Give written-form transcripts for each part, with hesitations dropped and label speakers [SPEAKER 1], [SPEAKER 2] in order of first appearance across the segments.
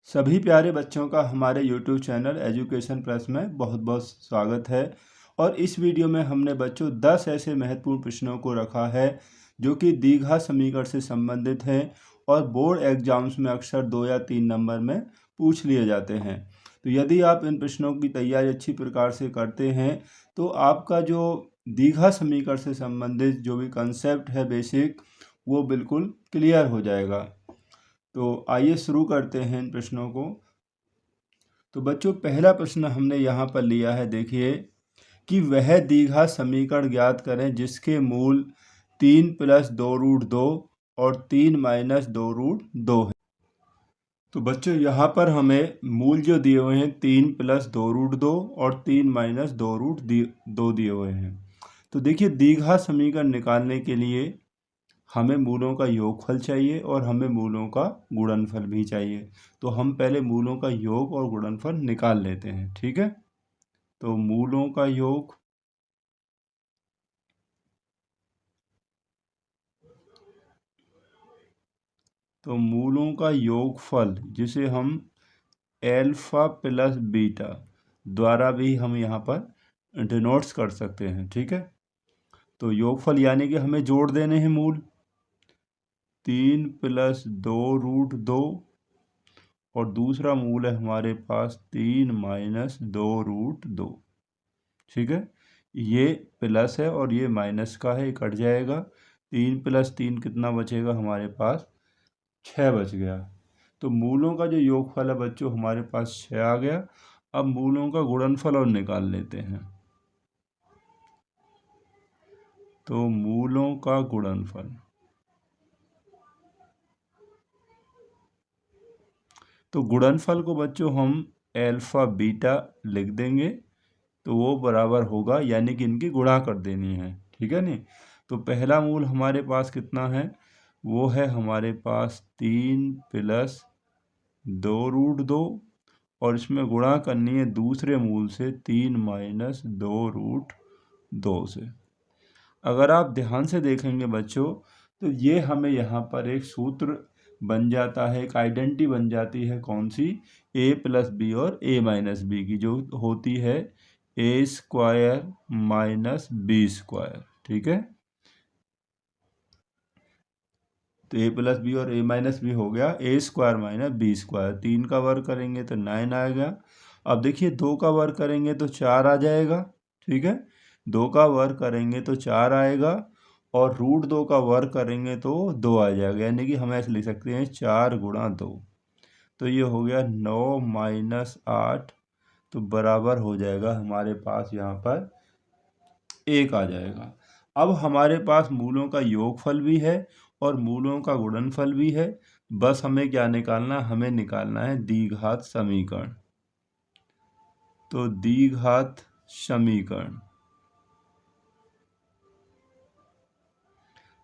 [SPEAKER 1] सभी प्यारे बच्चों का हमारे YouTube चैनल एजुकेशन प्लस में बहुत बहुत स्वागत है। और इस वीडियो में हमने बच्चों 10 ऐसे महत्वपूर्ण प्रश्नों को रखा है जो कि द्विघात समीकरण से संबंधित हैं और बोर्ड एग्जाम्स में अक्सर 2 या 3 नंबर में पूछ लिए जाते हैं। तो यदि आप इन प्रश्नों की तैयारी अच्छी प्रकार से करते हैं तो आपका जो द्विघात समीकरण से संबंधित जो भी कंसेप्ट है बेसिक, वो बिल्कुल क्लियर हो जाएगा। तो आइए शुरू करते हैं इन प्रश्नों को। तो बच्चों, पहला प्रश्न हमने यहाँ पर लिया है, देखिए कि वह द्विघात समीकरण ज्ञात करें जिसके मूल 3 + 2√2 और 3 - 2√2 है। तो बच्चों, यहाँ पर हमें मूल जो दिए हुए हैं 3 + 2√2 और 3 - 2√2 दिए हुए हैं। तो देखिए, द्विघात समीकरण निकालने के लिए हमें मूलों का योगफल चाहिए और हमें मूलों का गुणनफल भी चाहिए। तो हम पहले मूलों का योग और गुणनफल निकाल लेते हैं, ठीक है। तो मूलों का योग योगफल जिसे हम एल्फा प्लस बीटा द्वारा भी हम यहाँ पर डिनोट्स कर सकते हैं, ठीक है। तो योगफल यानी कि हमें जोड़ देने हैं मूल 3 + 2√2 और दूसरा मूल है हमारे पास 3 - 2√2, ठीक है। ये प्लस है और ये माइनस का है, ये कट जाएगा। 3 + 3 कितना बचेगा हमारे पास? 6 बच गया। तो मूलों का जो योगफल है बच्चों हमारे पास 6 आ गया। अब मूलों का गुणनफल और निकाल लेते हैं। तो मूलों का गुणनफल, तो गुणनफल को बच्चों हम एल्फा बीटा लिख देंगे। तो वो बराबर होगा, यानी कि इनकी गुणा कर देनी है, ठीक है नहीं। तो पहला मूल हमारे पास कितना है? वो है हमारे पास 3 + 2√2 और इसमें गुणा करनी है दूसरे मूल से 3 - 2√2 से। अगर आप ध्यान से देखेंगे बच्चों, तो ये हमें यहाँ पर एक सूत्र बन जाता है, एक आइडेंटिटी बन जाती है। कौन सी? a + b और a - b की, जो होती है a² - b², ठीक है। तो a + b और a - b हो गया a² - b²। 3 का वर्ग करेंगे तो 9 आएगा। अब देखिए 2 का वर्ग करेंगे तो 4 आ जाएगा, ठीक है। 2 का वर्ग करेंगे तो 4 आएगा और √2 का वर्ग करेंगे तो 2 आ जाएगा, यानी कि हम ऐसे लिख सकते हैं 4 × 2। तो ये हो गया 9 - 8, तो बराबर हो जाएगा हमारे पास यहाँ पर 1 आ जाएगा। अब हमारे पास मूलों का योगफल भी है और मूलों का गुणनफल भी है। बस हमें क्या निकालना? हमें निकालना है द्विघात समीकरण। तो द्विघात समीकरण,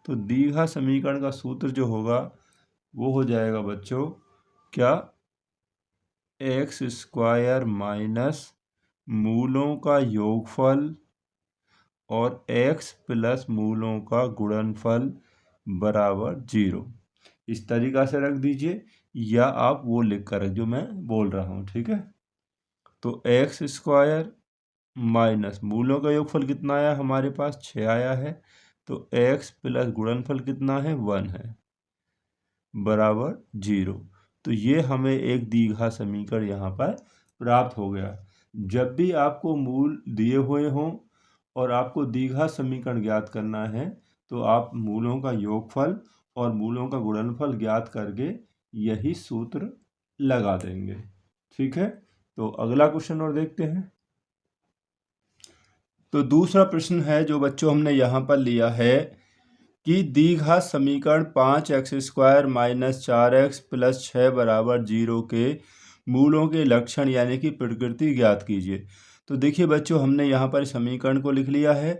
[SPEAKER 1] तो द्विघात समीकरण का सूत्र जो होगा वो हो जाएगा बच्चों क्या? x² - मूलों का योगफल और x + मूलों का गुणनफल बराबर 0। इस तरीक़ा से रख दीजिए, या आप वो लिख कर जो मैं बोल रहा हूँ, ठीक है। तो x² - मूलों का योगफल कितना आया हमारे पास? 6 आया है। तो x + गुणनफल कितना है? 1 है, बराबर 0। तो ये हमें एक द्विघात समीकरण यहाँ पर प्राप्त हो गया। जब भी आपको मूल दिए हुए हों और आपको द्विघात समीकरण ज्ञात करना है, तो आप मूलों का योगफल और मूलों का गुणनफल ज्ञात करके यही सूत्र लगा देंगे, ठीक है। तो अगला क्वेश्चन और देखते हैं। तो दूसरा प्रश्न है जो बच्चों हमने यहाँ पर लिया है कि द्विघात समीकरण 5x² - 4x + 6 = 0 के मूलों के लक्षण यानी कि प्रकृति ज्ञात कीजिए। तो देखिए बच्चों, हमने यहाँ पर समीकरण को लिख लिया है।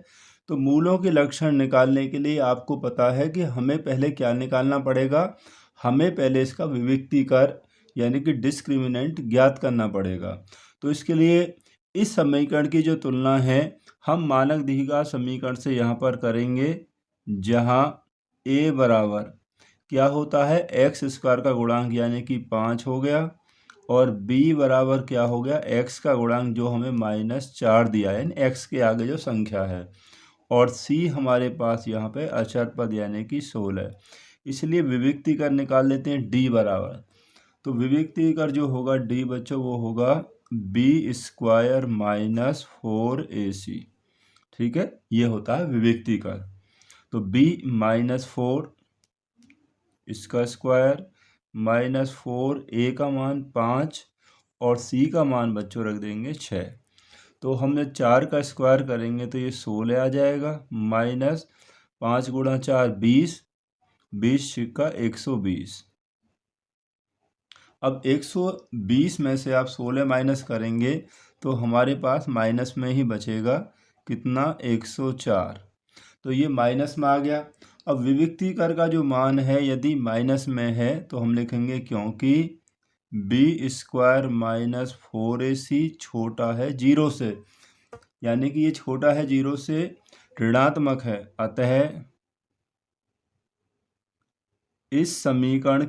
[SPEAKER 1] तो मूलों के लक्षण निकालने के लिए आपको पता है कि हमें पहले क्या निकालना पड़ेगा? हमें पहले इसका विविक्तीकर यानी कि डिस्क्रिमिनेंट ज्ञात करना पड़ेगा। तो इसके लिए इस समीकरण की जो तुलना है हम मानक द्विघात समीकरण से यहाँ पर करेंगे, जहाँ a बराबर क्या होता है? x² का गुणांक यानी कि 5 हो गया और b बराबर क्या हो गया, x का गुणांक जो हमें -4 दिया है, यानी x के आगे जो संख्या है, और c हमारे पास यहाँ पे अचर पद यानी कि 16। इसलिए विविक्तिकर निकाल लेते हैं d बराबर। तो विविक्तिकर जो होगा d बच्चों वो होगा b² - 4ac। ठीक है, ये होता है विविक्तिकर। तो b -4 इसका स्क्वायर -4 a का मान 5 और c का मान बच्चों रख देंगे 6। तो हमने 4 का स्क्वायर करेंगे तो ये 16 आ जाएगा, माइनस 5 गुणा 4 20, 20 छिक्का 120। अब 120 में से आप 16 माइनस करेंगे तो हमारे पास माइनस में ही बचेगा कितना, 104। तो ये माइनस में आ गया। अब विविक्तिकर का जो मान है यदि माइनस में है तो हम लिखेंगे क्योंकि b² - 4ac छोटा है 0 से, यानी कि ये छोटा है 0 से, ऋणात्मक है, अतः इस समीकरण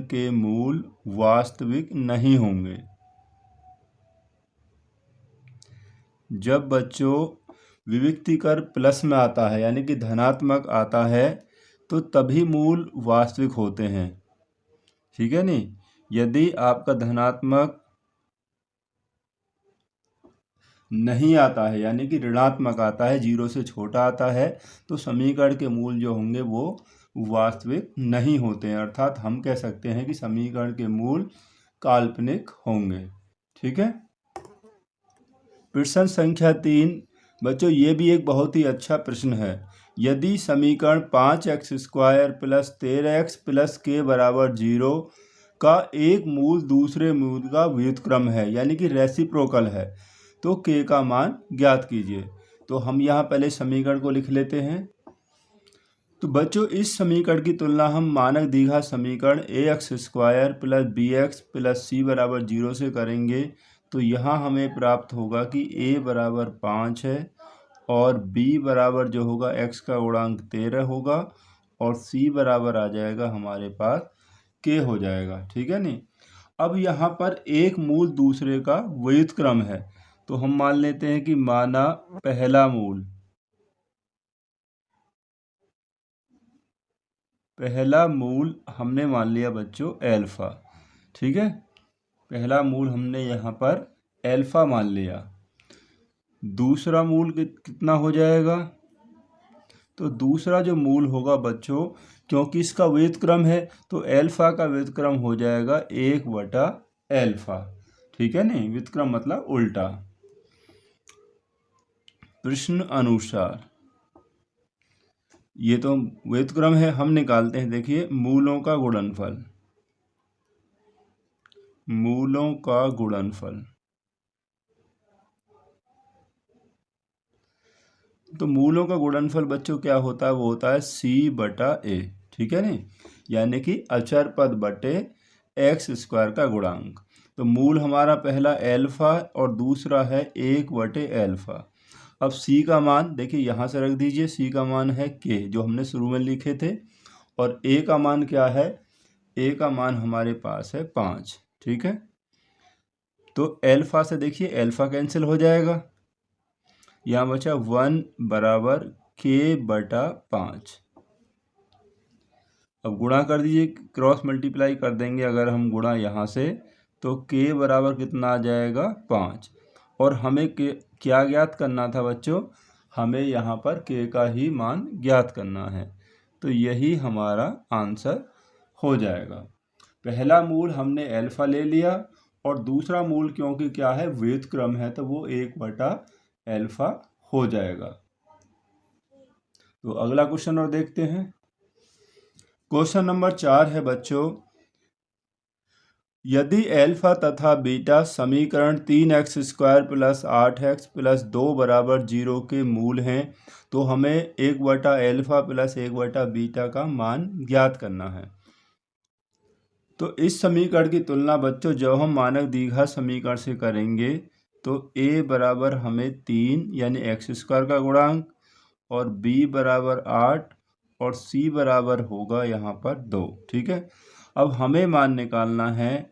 [SPEAKER 1] के मूल वास्तविक नहीं होंगे। जब बच्चों विविक्तिकर प्लस में आता है यानी कि धनात्मक आता है तो तभी मूल वास्तविक होते हैं। ठीक है नहीं, यदि आपका धनात्मक नहीं आता है यानी कि ऋणात्मक आता है, 0 से छोटा आता है, तो समीकरण के मूल जो होंगे वो वास्तविक नहीं होते हैं, अर्थात हम कह सकते हैं कि समीकरण के मूल काल्पनिक होंगे। ठीक है। प्रश्न संख्या 3 बच्चों, ये भी एक बहुत ही अच्छा प्रश्न है। यदि समीकरण 5x² + 13x + k = 0 का एक मूल दूसरे मूल का व्युत्क्रम है यानी कि रेसिप्रोकल है, तो k का मान ज्ञात कीजिए। तो हम यहाँ पहले समीकरण को लिख लेते हैं। तो बच्चों इस समीकरण की तुलना हम मानक द्विघात समीकरण ax² + bx + c = 0 से करेंगे। तो यहाँ हमें प्राप्त होगा कि a बराबर 5 है और b बराबर जो होगा x का गुणांक 13 होगा और c बराबर आ जाएगा हमारे पास k हो जाएगा। ठीक है नहीं। अब यहाँ पर एक मूल दूसरे का व्युत्क्रम है, तो हम मान लेते हैं कि माना पहला मूल हमने मान लिया बच्चों एल्फा। ठीक है, पहला मूल हमने यहाँ पर एल्फा मान लिया। दूसरा मूल कितना हो जाएगा, तो दूसरा जो मूल होगा बच्चों, क्योंकि इसका व्युत्क्रम है तो एल्फा का व्युत्क्रम हो जाएगा 1/एल्फा। ठीक है नहीं, व्युत्क्रम मतलब उल्टा। प्रश्न अनुसार ये तो व्युत्क्रम है, हम निकालते हैं। देखिए मूलों का गुणनफल, तो मूलों का गुणनफल बच्चों क्या होता है, वो होता है c/a। ठीक है नहीं, यानी कि अचर पद बटे x² का गुणांक। तो मूल हमारा पहला एल्फा और दूसरा है 1/एल्फा। अब c का मान देखिए यहाँ से रख दीजिए, c का मान है k जो हमने शुरू में लिखे थे, और a का मान क्या है, a का मान हमारे पास है 5। ठीक है, तो एल्फा से देखिए एल्फा कैंसिल हो जाएगा, यहाँ बचा 1 बराबर k/5। अब गुणा कर दीजिए, क्रॉस मल्टीप्लाई कर देंगे अगर हम गुणा यहाँ से, तो k बराबर कितना आ जाएगा 5। और हमें क्या ज्ञात करना था बच्चों, हमें यहाँ पर k का ही मान ज्ञात करना है। तो यही हमारा आंसर हो जाएगा। पहला मूल हमने एल्फा ले लिया और दूसरा मूल क्योंकि क्या है व्युत्क्रम है तो वो 1/एल्फा हो जाएगा। तो अगला क्वेश्चन और देखते हैं। क्वेश्चन नंबर 4 है बच्चों, यदि एल्फा तथा बीटा समीकरण 3x² + 8x + 2 = 0 के मूल हैं तो हमें 1/एल्फा + 1/बीटा का मान ज्ञात करना है। तो इस समीकरण की तुलना बच्चों जब हम मानक द्विघात समीकरण से करेंगे तो a बराबर हमें 3 यानी x² का गुणांक और b बराबर 8 और c बराबर होगा यहाँ पर 2। ठीक है, अब हमें मान निकालना है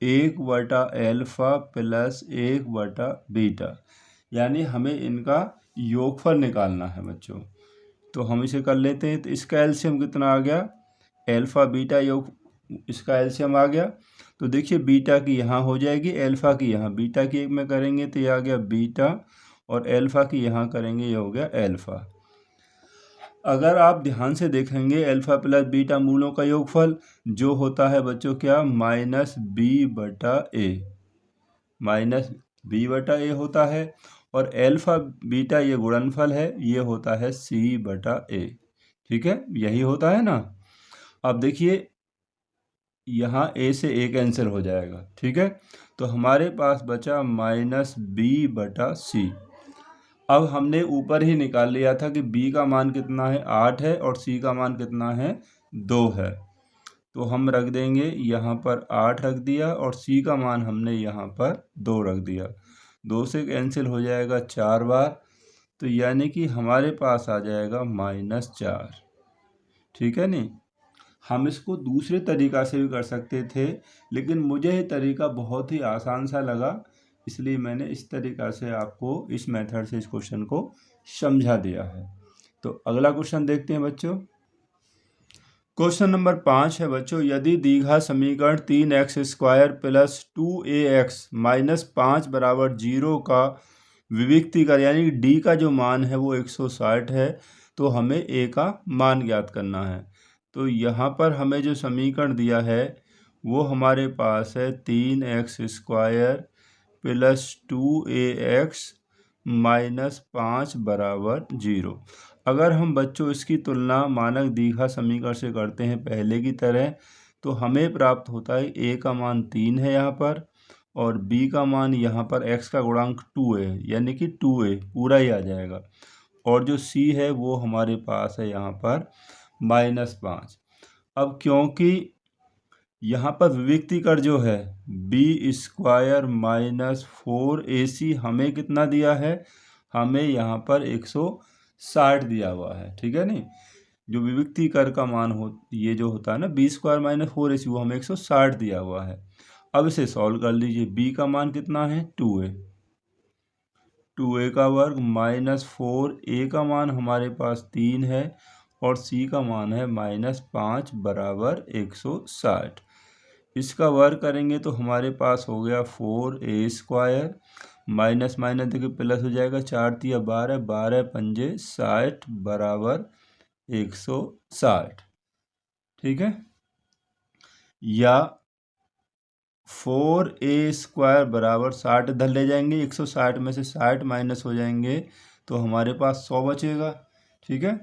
[SPEAKER 1] 1/अल्फ़ा प्लस 1/बीटा, यानी हमें इनका योगफल निकालना है बच्चों। तो हम इसे कर लेते हैं। तो इसका एलसीएम कितना आ गया, अल्फ़ा बीटा योग, इसका एलसीएम आ गया। तो देखिए बीटा की यहाँ हो जाएगी, अल्फ़ा की यहाँ, बीटा की एक में करेंगे तो ये आ गया बीटा, और अल्फ़ा की यहाँ करेंगे ये हो गया अल्फ़ा। अगर आप ध्यान से देखेंगे अल्फ़ा प्लस बीटा मूलों का योगफल जो होता है बच्चों क्या, -b/a, -b/a होता है। और अल्फ़ा बीटा ये गुणनफल है, ये होता है c/a। ठीक है, यही होता है ना। अब देखिए यहाँ a से a कैंसिल हो जाएगा। ठीक है, तो हमारे पास बचा -b/c। अब हमने ऊपर ही निकाल लिया था कि b का मान कितना है, 8 है, और c का मान कितना है, 2 है। तो हम रख देंगे यहाँ पर 8 रख दिया, और c का मान हमने यहाँ पर 2 रख दिया। 2 से कैंसिल हो जाएगा 4 बार, तो यानी कि हमारे पास आ जाएगा -4। ठीक है नहीं। हम इसको दूसरे तरीक़ा से भी कर सकते थे, लेकिन मुझे ये तरीका बहुत ही आसान सा लगा, इसलिए मैंने इस तरीक़ा से आपको इस मेथड से इस क्वेश्चन को समझा दिया है। तो अगला क्वेश्चन देखते हैं बच्चों। क्वेश्चन नंबर 5 है बच्चों, यदि द्विघात समीकरण 3x² प्लस 2ax माइनस 5 बराबर 0 का विविक्तीकरण, यानी d का जो मान है वो 160 है, तो हमें a का मान ज्ञात करना है। तो यहाँ पर हमें जो समीकरण दिया है वो हमारे पास है 3x² प्लस 2ax माइनस 5 बराबर 0। अगर हम बच्चों इसकी तुलना मानक द्विघात समीकरण से करते हैं पहले की तरह, तो हमें प्राप्त होता है a का मान 3 है यहाँ पर, और b का मान यहाँ पर x का गुणांक 2 है, यानी कि 2a पूरा ही आ जाएगा, और जो c है वो हमारे पास है यहाँ पर -5। अब क्योंकि यहाँ पर विविक्तीकरण जो है b² माइनस 4ac हमें कितना दिया है, हमें यहाँ पर 160 दिया हुआ है। ठीक है नहीं, जो विविक्तीकरण का मान हो ये जो होता है ना b² माइनस 4ac, वो हमें 160 दिया हुआ है। अब इसे सॉल्व कर लीजिए। b का मान कितना है, 2a का वर्ग माइनस 4a का मान हमारे पास 3 है, और c का मान है -5 बराबर 160। इसका वर्ग करेंगे तो हमारे पास हो गया 4a² माइनस माइनस देखिए प्लस हो जाएगा, 4 तिया 12, 12 पंजे 60 बराबर 160। ठीक है, या 4a² बराबर 60 इधर ले जाएंगे, 160 में से 60 माइनस हो जाएंगे तो हमारे पास 100 बचेगा। ठीक है,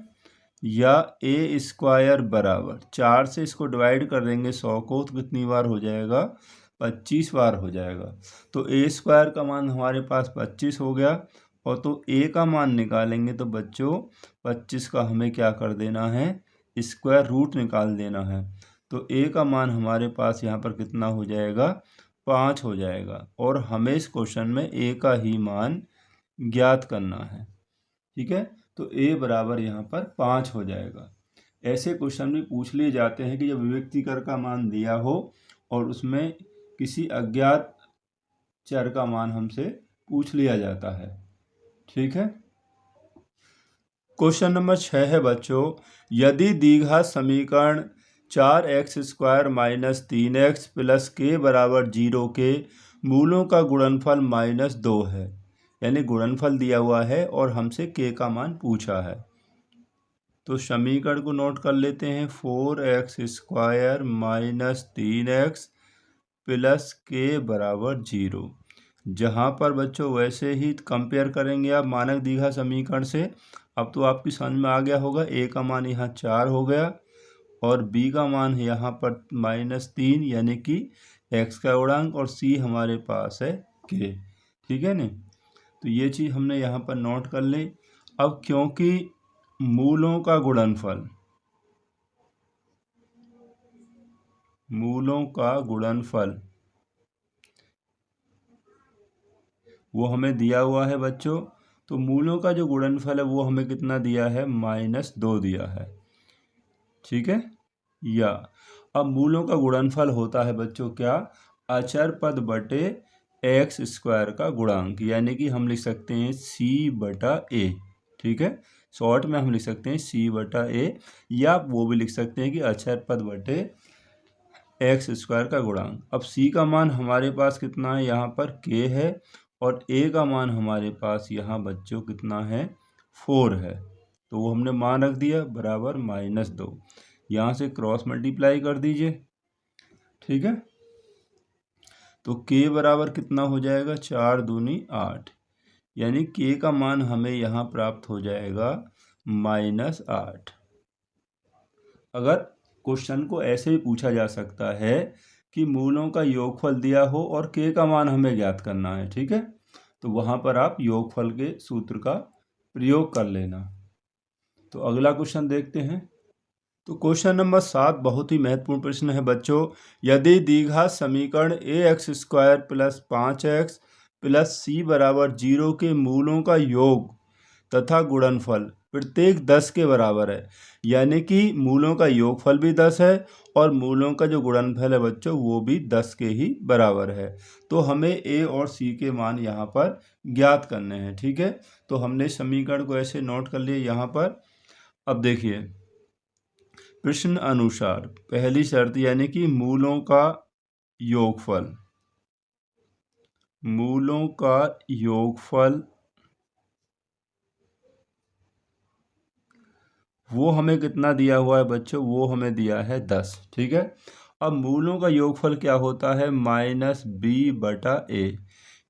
[SPEAKER 1] या a² बराबर 4 से इसको डिवाइड कर देंगे 100 को, तो कितनी बार हो जाएगा, 25 बार हो जाएगा। तो a² का मान हमारे पास 25 हो गया, और तो a का मान निकालेंगे तो बच्चों 25 का हमें क्या कर देना है, स्क्वायर रूट निकाल देना है। तो a का मान हमारे पास यहाँ पर कितना हो जाएगा, 5 हो जाएगा, और हमें इस क्वेश्चन में a का ही मान ज्ञात करना है। ठीक है, तो a बराबर यहाँ पर 5 हो जाएगा। ऐसे क्वेश्चन भी पूछ लिए जाते हैं कि जब विविक्तीकरण का मान दिया हो और उसमें किसी अज्ञात चर का मान हमसे पूछ लिया जाता है। ठीक है, क्वेश्चन नंबर 6 है बच्चों, यदि द्विघात समीकरण 4x² minus 3x plus k बराबर 0 के मूलों का गुणनफल -2 है, यानी गुणनफल दिया हुआ है और हमसे k का मान पूछा है, तो समीकरण को नोट कर लेते हैं। 4x² minus 3x plus k बराबर 0। जहाँ पर बच्चों वैसे ही कंपेयर करेंगे आप मानक द्विघात समीकरण से। अब तो आपकी समझ में आ गया होगा, a का मान यहाँ 4 हो गया, और b का मान है यहाँ पर -3, यानी कि x का गुणांक, और c हमारे पास है k। ठीक है नहीं, तो ये चीज़ हमने यहाँ पर नोट कर ली। अब क्योंकि मूलों का गुणनफल वो हमें दिया हुआ है बच्चों, तो मूलों का जो गुणनफल है वो हमें कितना दिया है, -2 दिया है। ठीक है। या अब मूलों का गुणनफल होता है बच्चों क्या, अचर पद बटे एक्स स्क्वायर का गुणांक, यानी कि हम लिख सकते हैं सी बटा ए। ठीक है, शॉर्ट में हम लिख सकते हैं सी बटा ए, या वो भी लिख सकते हैं कि अचर पद बटे एक्स स्क्वायर का गुणांक। अब सी का मान हमारे पास कितना है, यहाँ पर के है, और ए का मान हमारे पास यहाँ बच्चों कितना है, 4 है। तो वो हमने मान रख दिया बराबर -2। यहाँ से क्रॉस मल्टीप्लाई कर दीजिए। ठीक है, तो के बराबर कितना हो जाएगा, 4 दूनी 8, यानी के का मान हमें यहाँ प्राप्त हो जाएगा -8। अगर क्वेश्चन को ऐसे ही पूछा जा सकता है कि मूलों का योगफल दिया हो और के का मान हमें ज्ञात करना है, ठीक है, तो वहाँ पर आप योगफल के सूत्र का प्रयोग कर लेना। तो अगला क्वेश्चन देखते हैं। तो क्वेश्चन नंबर 7 बहुत ही महत्वपूर्ण प्रश्न है बच्चों। यदि द्विघात समीकरण ax² + 5x + c बराबर 0 के मूलों का योग तथा गुणनफल प्रत्येक 10 के बराबर है, यानी कि मूलों का योगफल भी 10 है और मूलों का जो गुणनफल है बच्चों वो भी 10 के ही बराबर है, तो हमें a और c के मान यहाँ पर ज्ञात करने हैं। ठीक है, तो हमने समीकरण को ऐसे नोट कर लिए यहाँ पर। अब देखिए, प्रश्न अनुसार पहली शर्त यानी कि मूलों का योगफल, मूलों का योगफल वो हमें कितना दिया हुआ है बच्चों, वो हमें दिया है 10। ठीक है, अब मूलों का योगफल क्या होता है, -b बटा a,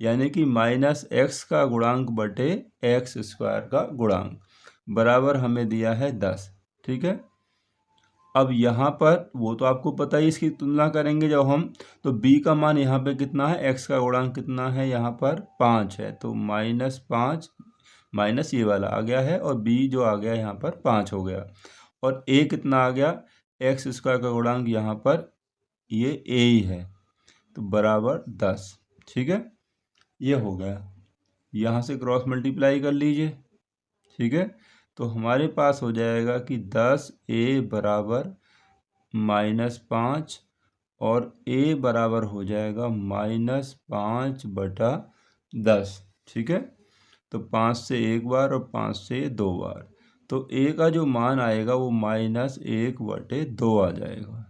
[SPEAKER 1] यानी कि -x का गुणांक बटे x² का गुणांक बराबर हमें दिया है 10। ठीक है, अब यहाँ पर वो तो आपको पता ही, इसकी तुलना करेंगे जब हम, तो b का मान यहाँ पे कितना है, x का गुणांक कितना है, यहाँ पर 5 है, तो -5 माइनस ये वाला आ गया है और b जो आ गया यहाँ पर 5 हो गया, और a कितना आ गया, x² का गुणांक यहाँ पर ये a ही है, तो बराबर 10। ठीक है, ये हो गया, यहाँ से क्रॉस मल्टीप्लाई कर लीजिए। ठीक है, तो हमारे पास हो जाएगा कि 10a बराबर -5 और a बराबर हो जाएगा -5 बटा 10। ठीक है, तो 5 से एक बार और 5 से 2 बार, तो a का जो मान आएगा वो -1 बटे 2 आ जाएगा।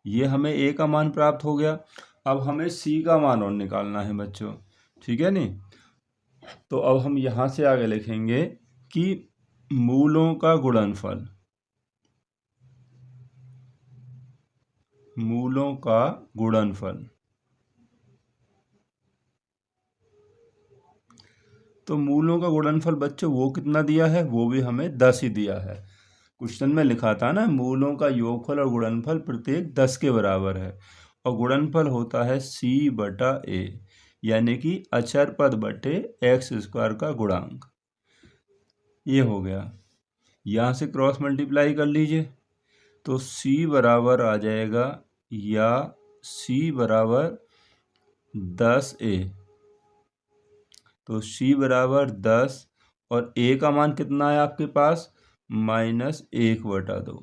[SPEAKER 1] ये हमें a का मान प्राप्त हो गया। अब हमें c का मान और निकालना है बच्चों। ठीक है नहीं, तो अब हम यहाँ से आगे लिखेंगे कि मूलों का गुणनफल, मूलों का गुणनफल, तो मूलों का गुणनफल बच्चों वो कितना दिया है, वो भी हमें 10 ही दिया है। क्वेश्चन में लिखा था ना, मूलों का योगफल और गुणनफल प्रत्येक 10 के बराबर है, और गुणनफल होता है c बटा a, यानी कि अचर पद बटे x² का गुणांक। ये हो गया, यहाँ से क्रॉस मल्टीप्लाई कर लीजिए, तो c बराबर आ जाएगा, या c बराबर 10a, तो c बराबर 10 और a का मान कितना है आपके पास, -1 बटा 2,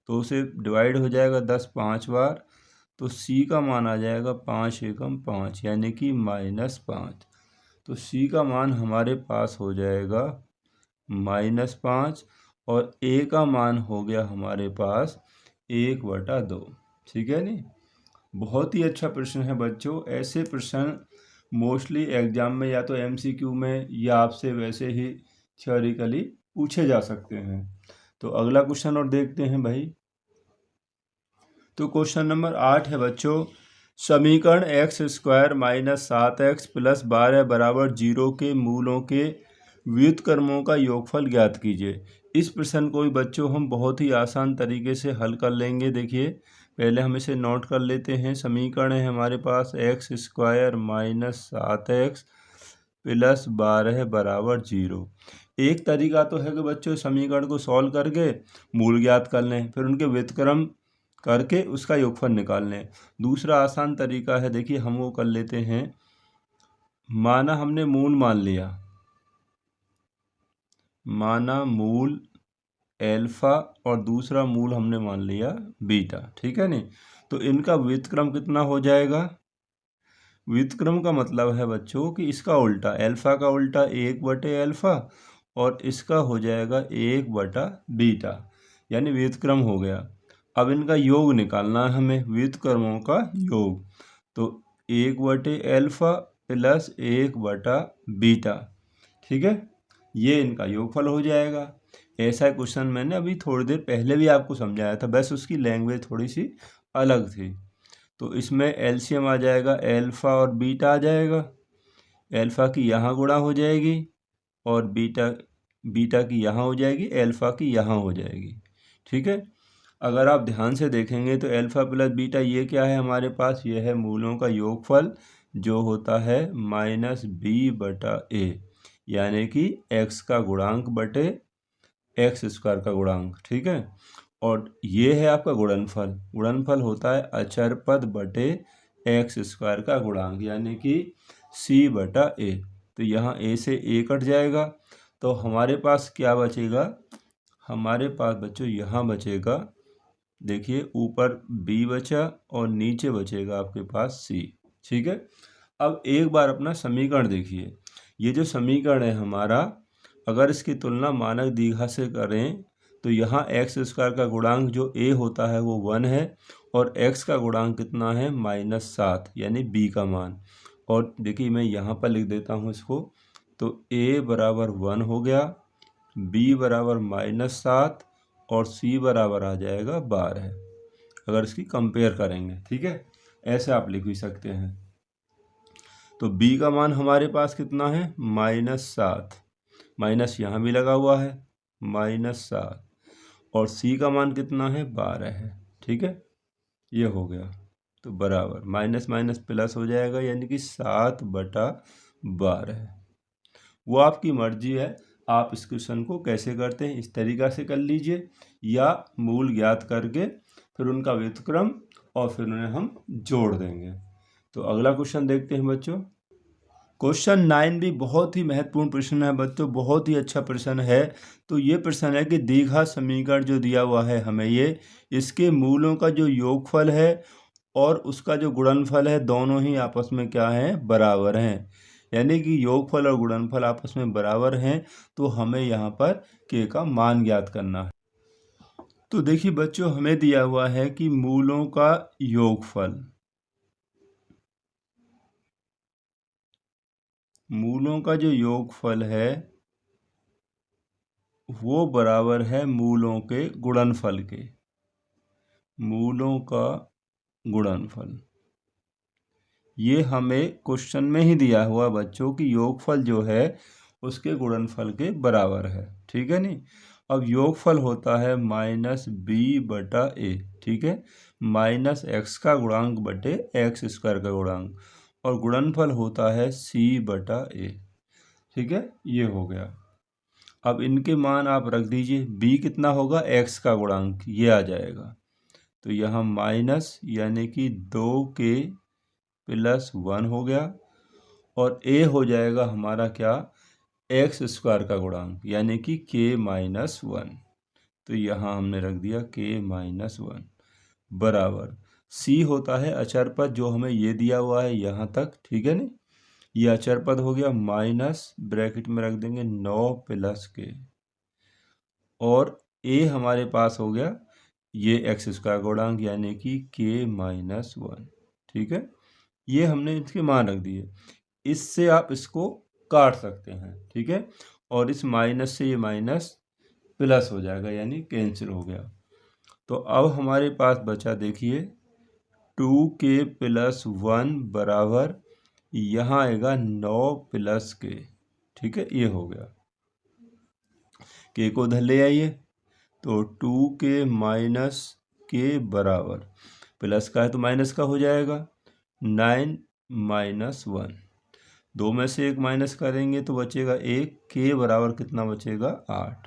[SPEAKER 1] तो उसे डिवाइड हो जाएगा 10 5 बार, तो c का मान आ जाएगा 5 एकम 5, यानी कि -5, तो c का मान हमारे पास हो जाएगा -5 और a का मान हो गया हमारे पास 1 बटा 2। ठीक है नहीं, बहुत ही अच्छा प्रश्न है बच्चों। ऐसे प्रश्न मोस्टली एग्जाम में या तो MCQ में या आपसे वैसे ही थ्योरिकली पूछे जा सकते हैं। तो अगला क्वेश्चन और देखते हैं भाई। तो क्वेश्चन नंबर 8 है बच्चों, समीकरण x² - 7x + 12 बराबर 0 के मूलों के व्युत्क्रमों का योगफल ज्ञात कीजिए। इस प्रश्न को भी बच्चों हम बहुत ही आसान तरीके से हल कर लेंगे। देखिए, पहले हम इसे नोट कर लेते हैं। समीकरण है हमारे पास x² - 7x + 12 बराबर 0। एक तरीका तो है कि बच्चों समीकरण को सॉल्व करके मूल ज्ञात कर लें, फिर उनके व्युत्क्रम करके उसका योगफल निकाल लें। दूसरा आसान तरीका है, देखिए हम वो कर लेते हैं, माना हमने मूल मान लिया, माना मूल एल्फा और दूसरा मूल हमने मान लिया बीटा, ठीक है नहीं। तो इनका व्युत्क्रम कितना हो जाएगा? व्युत्क्रम का मतलब है बच्चों कि इसका उल्टा, एल्फा का उल्टा 1/एल्फा और इसका हो जाएगा 1/बीटा, यानी व्युत्क्रम हो गया। अब इनका योग निकालना है हमें, व्युत्क्रमों का योग। तो 1/एल्फा प्लस 1/बीटा, ठीक है, ये इनका योगफल हो जाएगा। ऐसा क्वेश्चन मैंने अभी थोड़ी देर पहले भी आपको समझाया था, बस उसकी लैंग्वेज थोड़ी सी अलग थी। तो इसमें एलसीएम आ जाएगा, एल्फा और बीटा आ जाएगा। एल्फा की यहाँ गुणा हो जाएगी और बीटा की यहाँ हो जाएगी, एल्फा की यहाँ हो जाएगी, ठीक है। अगर आप ध्यान से देखेंगे तो एल्फा प्लस बीटा ये क्या है हमारे पास? ये है मूलों का योगफल, जो होता है -b/a, यानी कि x का गुणांक बटे x² का गुणांक, ठीक है। और ये है आपका गुणनफल। गुणनफल होता है अचर पद बटे x² का गुणांक, यानी कि c/a। तो यहाँ a से a कट जाएगा, तो हमारे पास क्या बचेगा? हमारे पास बच्चों यहाँ बचेगा, देखिए ऊपर b बचा और नीचे बचेगा आपके पास c, ठीक है। अब एक बार अपना समीकरण देखिए, ये जो समीकरण है हमारा, अगर इसकी तुलना मानक दीर्घा से करें तो यहाँ x² का गुणांक जो a होता है वो 1 है और x का गुणांक कितना है? -7, यानी b का मान। और देखिए मैं यहाँ पर लिख देता हूँ इसको, तो a बराबर 1 हो गया, b बराबर -7 और c बराबर आ जाएगा 12, अगर इसकी कंपेयर करेंगे, ठीक है। ऐसे आप लिख भी सकते हैं। तो b का मान हमारे पास कितना है? -7, माइनस यहाँ भी लगा हुआ है -7, और c का मान कितना है? 12 है, ठीक है। ये हो गया, तो बराबर माइनस माइनस प्लस हो जाएगा, यानी कि 7/12। वो आपकी मर्जी है, आप इस क्वेश्चन को कैसे करते हैं, इस तरीक़ा से कर लीजिए या मूल ज्ञात करके फिर उनका व्युत्क्रम और फिर उन्हें हम जोड़ देंगे। तो अगला क्वेश्चन देखते हैं बच्चों। क्वेश्चन 9 भी बहुत ही महत्वपूर्ण प्रश्न है बच्चों, बहुत ही अच्छा प्रश्न है। तो ये प्रश्न है कि दीर्घा समीकरण जो दिया हुआ है हमें, ये इसके मूलों का जो योगफल है और उसका जो गुणनफल है, दोनों ही आपस में क्या हैं? बराबर हैं। यानी कि योगफल और गुणनफल आपस में बराबर हैं, तो हमें यहाँ पर k का मान ज्ञात करना है। तो देखिए बच्चों, हमें दिया हुआ है कि मूलों का योगफल, मूलों का जो योगफल है वो बराबर है मूलों के गुणनफल के, मूलों का गुणनफल। ये हमें क्वेश्चन में ही दिया हुआ बच्चों की योगफल जो है उसके गुणनफल के बराबर है, ठीक है नहीं। अब योगफल होता है -b/a, ठीक है, -x का गुणांक बटे x² का गुणांक, और गुणनफल होता है c/a, ठीक है। ये हो गया। अब इनके मान आप रख दीजिए, b कितना होगा? x का गुणांक, ये आ जाएगा। तो यहाँ माइनस, यानी कि 2k + 1 हो गया, और a हो जाएगा हमारा क्या? x² का गुणांक, यानी कि k-1। तो यहाँ हमने रख दिया k-1 बराबर c होता है अचर पद, जो हमें ये दिया हुआ है यहाँ तक, ठीक है ना। ये अचर पद हो गया, माइनस ब्रैकेट में रख देंगे 9 + k, और a हमारे पास हो गया ये x² गुणांक, यानी कि k-1, ठीक है। ये हमने इसके मान रख दिए। इससे आप इसको काट सकते हैं, ठीक है, और इस माइनस से ये माइनस प्लस हो जाएगा, यानी कैंसिल हो गया। तो अब हमारे पास बचा, देखिए 2k + 1 बराबर, यहाँ आएगा 9 + k, ठीक है। ये हो गया, k को उधर ले आइए, तो 2k - k बराबर, प्लस का है तो माइनस का हो जाएगा, 9 - 1, दो में से एक माइनस करेंगे तो बचेगा 1, k बराबर कितना बचेगा? 8।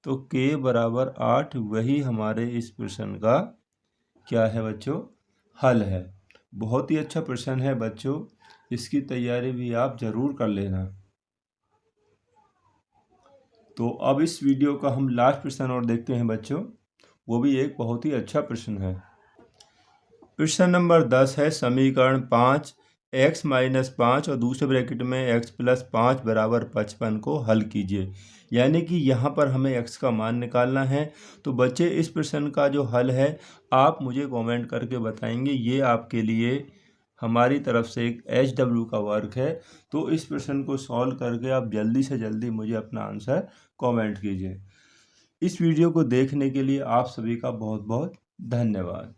[SPEAKER 1] तो k बराबर 8 वही हमारे इस प्रश्न का क्या है बच्चों? हल है। बहुत ही अच्छा प्रश्न है बच्चों, इसकी तैयारी भी आप ज़रूर कर लेना। तो अब इस वीडियो का हम लास्ट प्रश्न और देखते हैं बच्चों, वो भी एक बहुत ही अच्छा प्रश्न है। प्रश्न नंबर 10 है, समीकरण 5 x-5 और दूसरे ब्रैकेट में x+5 बराबर 55 को हल कीजिए। यानी कि यहाँ पर हमें x का मान निकालना है। तो बच्चे इस प्रश्न का जो हल है आप मुझे कमेंट करके बताएंगे। ये आपके लिए हमारी तरफ से एक HW का वर्क है। तो इस प्रश्न को सॉल्व करके आप जल्दी से जल्दी मुझे अपना आंसर कमेंट कीजिए। इस वीडियो को देखने के लिए आप सभी का बहुत बहुत धन्यवाद।